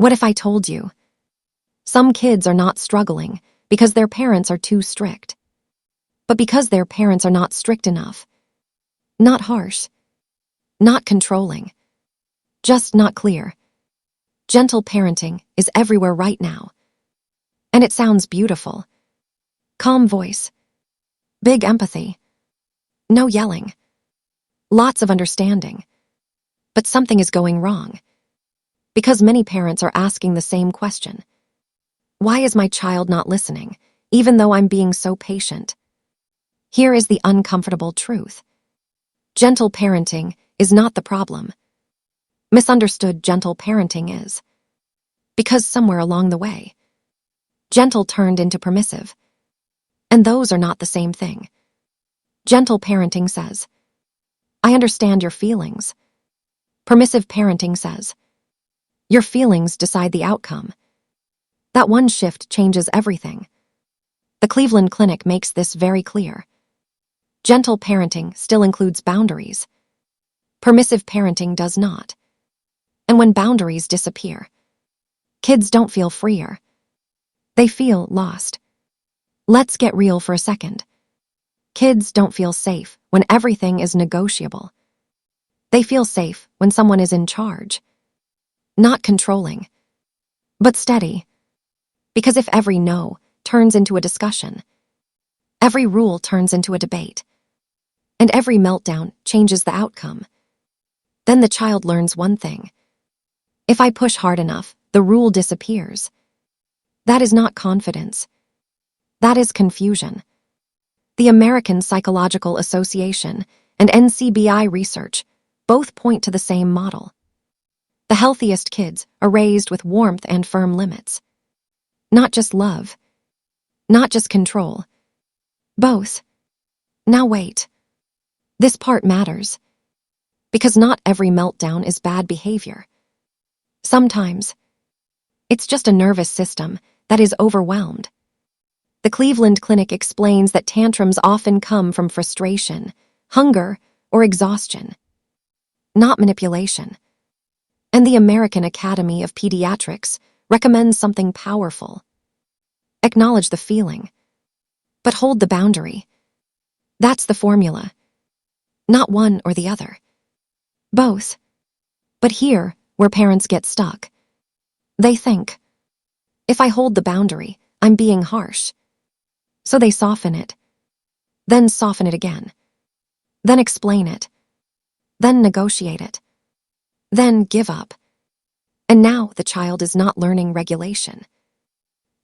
What if I told you? Some kids are not struggling because their parents are too strict, but because their parents are not strict enough. Not harsh, not controlling, just not clear. Gentle parenting is everywhere right now. And it sounds beautiful. Calm voice, big empathy, no yelling, lots of understanding. But something is going wrong. Because many parents are asking the same question. Why is my child not listening, even though I'm being so patient? Here is the uncomfortable truth. Gentle parenting is not the problem. Misunderstood gentle parenting is. Because somewhere along the way, gentle turned into permissive. And those are not the same thing. Gentle parenting says, I understand your feelings. Permissive parenting says, your feelings decide the outcome. That one shift changes everything. The Cleveland Clinic makes this very clear. Gentle parenting still includes boundaries. Permissive parenting does not. And when boundaries disappear, kids don't feel freer. They feel lost. Let's get real for a second. Kids don't feel safe when everything is negotiable. They feel safe when someone is in charge. Not controlling, but steady. Because if every no turns into a discussion, every rule turns into a debate, and every meltdown changes the outcome, then the child learns one thing. If I push hard enough, the rule disappears. That is not confidence. That is confusion. The American Psychological Association and NCBI research both point to the same model. The healthiest kids are raised with warmth and firm limits. Not just love. Not just control. Both. Now wait. This part matters. Because not every meltdown is bad behavior. Sometimes, it's just a nervous system that is overwhelmed. The Cleveland Clinic explains that tantrums often come from frustration, hunger, or exhaustion, not manipulation. And the American Academy of Pediatrics recommends something powerful. Acknowledge the feeling, but hold the boundary. That's the formula. Not one or the other. Both. But here, where parents get stuck, they think, if I hold the boundary, I'm being harsh. So they soften it, then soften it again, then explain it, then negotiate it, then give up. And now the child is not learning regulation.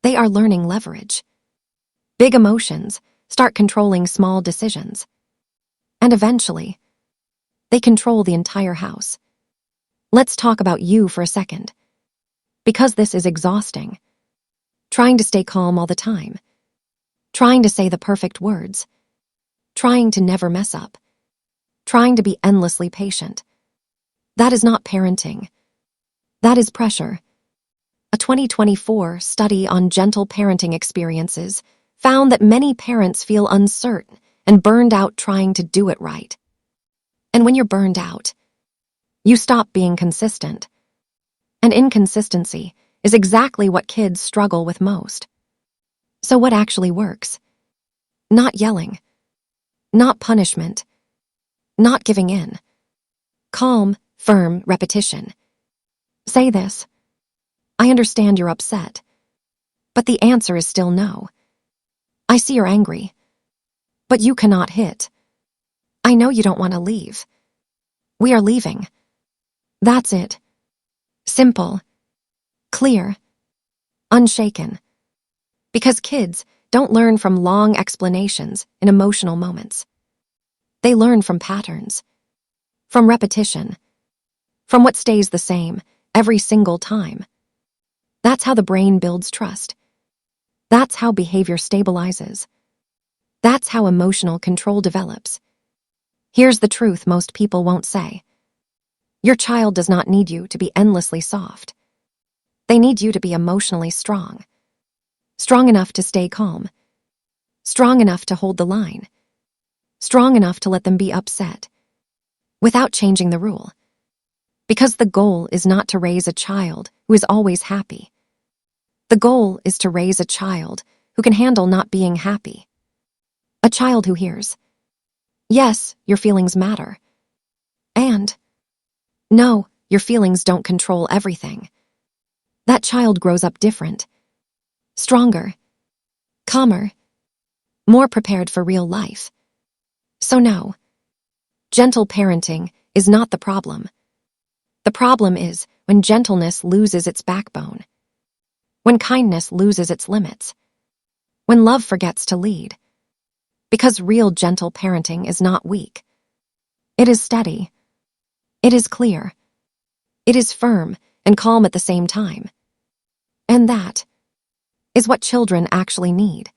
They are learning leverage. Big emotions start controlling small decisions. And eventually, they control the entire house. Let's talk about you for a second. Because this is exhausting. Trying to stay calm all the time. Trying to say the perfect words. Trying to never mess up. Trying to be endlessly patient. That is not parenting. That is pressure. A 2024 study on gentle parenting experiences found that many parents feel uncertain and burned out trying to do it right. And when you're burned out, you stop being consistent. And inconsistency is exactly what kids struggle with most. So what actually works? Not yelling. Not punishment. Not giving in. Calm, firm repetition. Say this. I understand you're upset. But the answer is still no. I see you're angry. But you cannot hit. I know you don't want to leave. We are leaving. That's it. Simple. Clear. Unshaken. Because kids don't learn from long explanations in emotional moments. They learn from patterns. From repetition. From what stays the same every single time. That's how the brain builds trust. That's how behavior stabilizes. That's how emotional control develops. Here's the truth most people won't say. Your child does not need you to be endlessly soft. They need you to be emotionally strong. Strong enough to stay calm. Strong enough to hold the line. Strong enough to let them be upset. Without changing the rule. Because the goal is not to raise a child who is always happy. The goal is to raise a child who can handle not being happy. A child who hears, yes, your feelings matter. And, no, your feelings don't control everything. That child grows up different, stronger, calmer, more prepared for real life. So no, gentle parenting is not the problem. The problem is when gentleness loses its backbone, when kindness loses its limits, when love forgets to lead. Because real gentle parenting is not weak. It is steady. It is clear. It is firm and calm at the same time. And that is what children actually need.